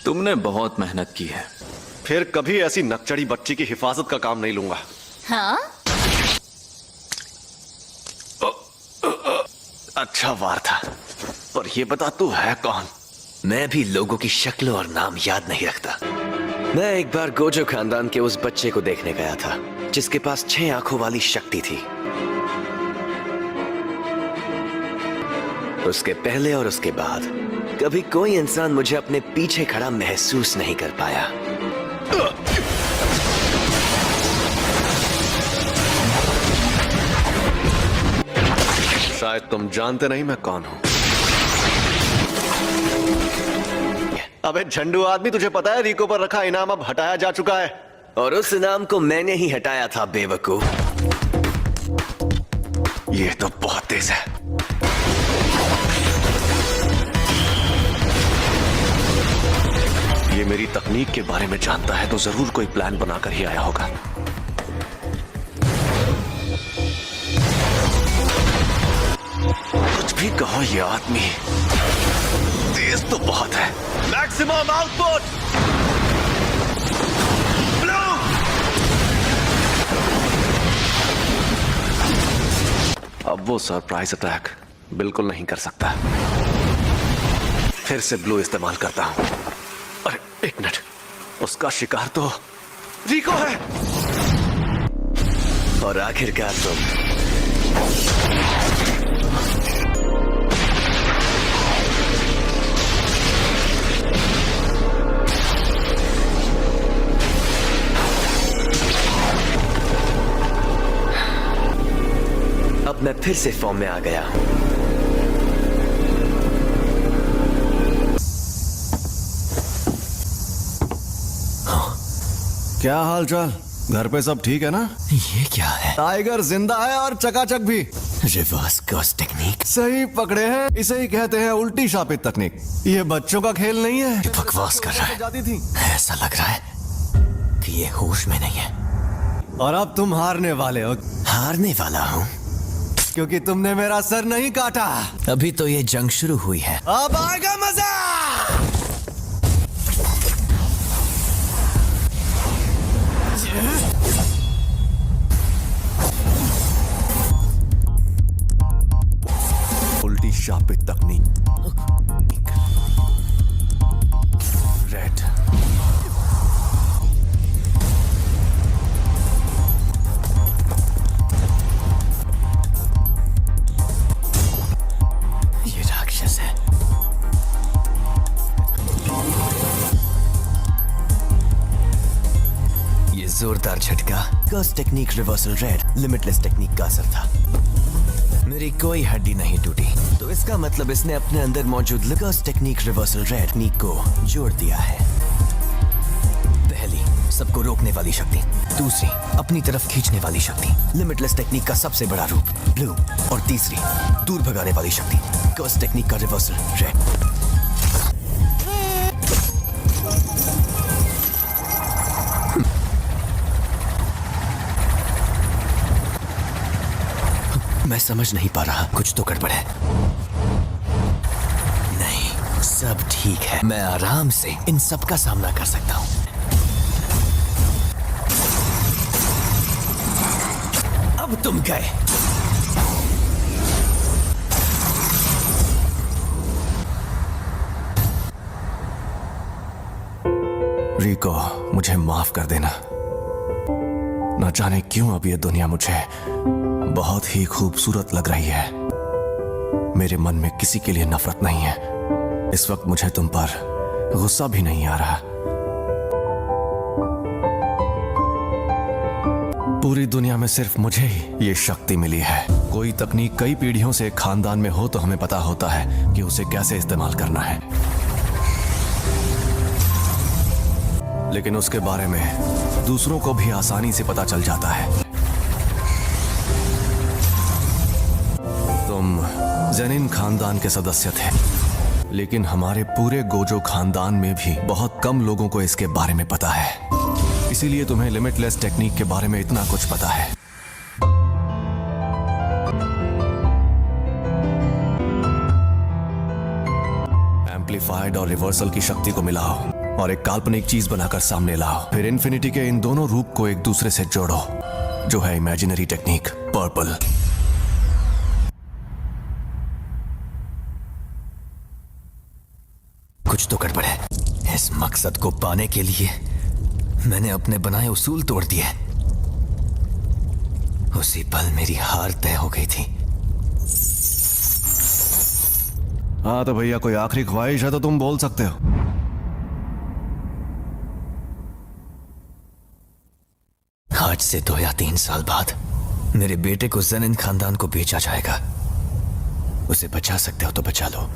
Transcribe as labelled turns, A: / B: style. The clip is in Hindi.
A: तुमने बहुत मेहनत की है।
B: फिर कभी ऐसी नकचड़ी बच्ची की हिफाजत का काम नहीं लूंगा।
C: हाँ?
B: अच्छा वार था, पर ये बता तू है कौन?
D: मैं भी लोगों की शक्ल और नाम याद नहीं रखता। मैं एक बार गोजो खानदान के उस बच्चे को देखने गया था जिसके पास 6 आंखों वाली शक्ति थी। उसके पहले और उसके बाद कभी कोई इंसान मुझे अपने पीछे खड़ा महसूस नहीं कर पाया।
B: शायद तुम जानते नहीं मैं कौन हूं। अबे झंडू आदमी, तुझे पता है रिको पर रखा इनाम अब हटाया जा चुका है।
D: और उस इनाम को मैंने ही हटाया था बेवकूफ।
B: ये तो बहुत तेज है। ये मेरी तकनीक के बारे में जानता है तो जरूर कोई प्लान बनाकर ही आया होगा। कुछ भी कहो, ये आदमी तेज तो बहुत है। Maximum output blue. अब वो सरप्राइज अटैक बिल्कुल नहीं कर सकता। फिर से ब्लू इस्तेमाल करता हूं। अरे एक मिनट, उसका शिकार तो रिको है।
D: और आखिरकार तुम। अब मैं फिर से फॉर्म में आ गया हूं।
E: क्या हाल चाल? घर पे सब ठीक है ना?
D: ये क्या है?
E: टाइगर जिंदा है और चकाचक भी।
D: Reverse curse technique.
E: सही पकड़े हैं, इसे ही कहते हैं उल्टी शापित तकनीक। ये बच्चों का खेल नहीं है।
D: ये बकवास कर रहा है।
E: जाती थी।
D: ऐसा लग रहा है कि ये होश में नहीं है।
E: और अब तुम हारने वाले हो।
D: हारने वाला हूँ
E: क्योंकि तुमने मेरा सर नहीं काटा।
D: अभी तो ये जंग शुरू हुई है।
E: अब आएगा मजा। उल्टी शापित तकनीक। रेड।
D: ये राक्षस है। ये जोरदार झटका curse technique reversal red limitless technique का असर था। मेरी कोई हड्डी नहीं टूटी, तो इसका मतलब इसने अपने अंदर मौजूद कर्स टेक्निक रिवर्सल रेड टेक्निक को जोड़ दिया है। पहली, सबको रोकने वाली शक्ति। दूसरी, अपनी तरफ खींचने वाली शक्ति, लिमिटलेस टेक्निक का सबसे बड़ा रूप ब्लू। और तीसरी, दूर भगाने वाली शक्ति, कर्स टेक्निक का रिवर्सल रेड। मैं समझ नहीं पा रहा, कुछ तो गड़बड़ है। नहीं, सब ठीक है। मैं आराम से इन सब का सामना कर सकता हूं। अब तुम गए।
E: रिको, मुझे माफ कर देना। न जाने क्यों अब ये दुनिया मुझे बहुत ही खूबसूरत लग रही है। मेरे मन में किसी के लिए नफरत नहीं है। इस वक्त मुझे तुम पर गुस्सा भी नहीं आ रहा। पूरी दुनिया में सिर्फ मुझे ही ये शक्ति मिली है। कोई तकनीक कई पीढ़ियों से खानदान में हो तो हमें पता होता है कि उसे कैसे इस्तेमाल करना है, लेकिन उसके बारे में दूसरों को भी आसानी से पता चल जाता है। तुम जेनिन खानदान के सदस्य थे, लेकिन हमारे पूरे गोजो खानदान में भी बहुत कम लोगों को इसके बारे में पता है। इसीलिए तुम्हें लिमिटलेस टेक्निक के बारे में इतना कुछ पता है। एम्पलीफाइड और रिवर्सल की शक्ति को मिलाओ और एक काल्पनिक चीज बनाकर सामने लाओ। फिर इन्फिनिटी के इन दोनों रूप को एक दूसरे से जोड़ो, जो है इमेजिनरी टेक्निक पर्पल।
D: कुछ तो गड़बड़ है। इस मकसद को पाने के लिए मैंने अपने बनाए उसूल तोड़ दिए। उसी पल मेरी हार तय हो गई थी।
E: हाँ तो भैया कोई आखिरी ख्वाहिश है तो तुम बोल सकते हो।
D: आज से 2 या 3 साल बाद मेरे बेटे को ज़ेनिन खानदान को बेचा जाएगा। उसे बचा सकते हो तो बचा लो।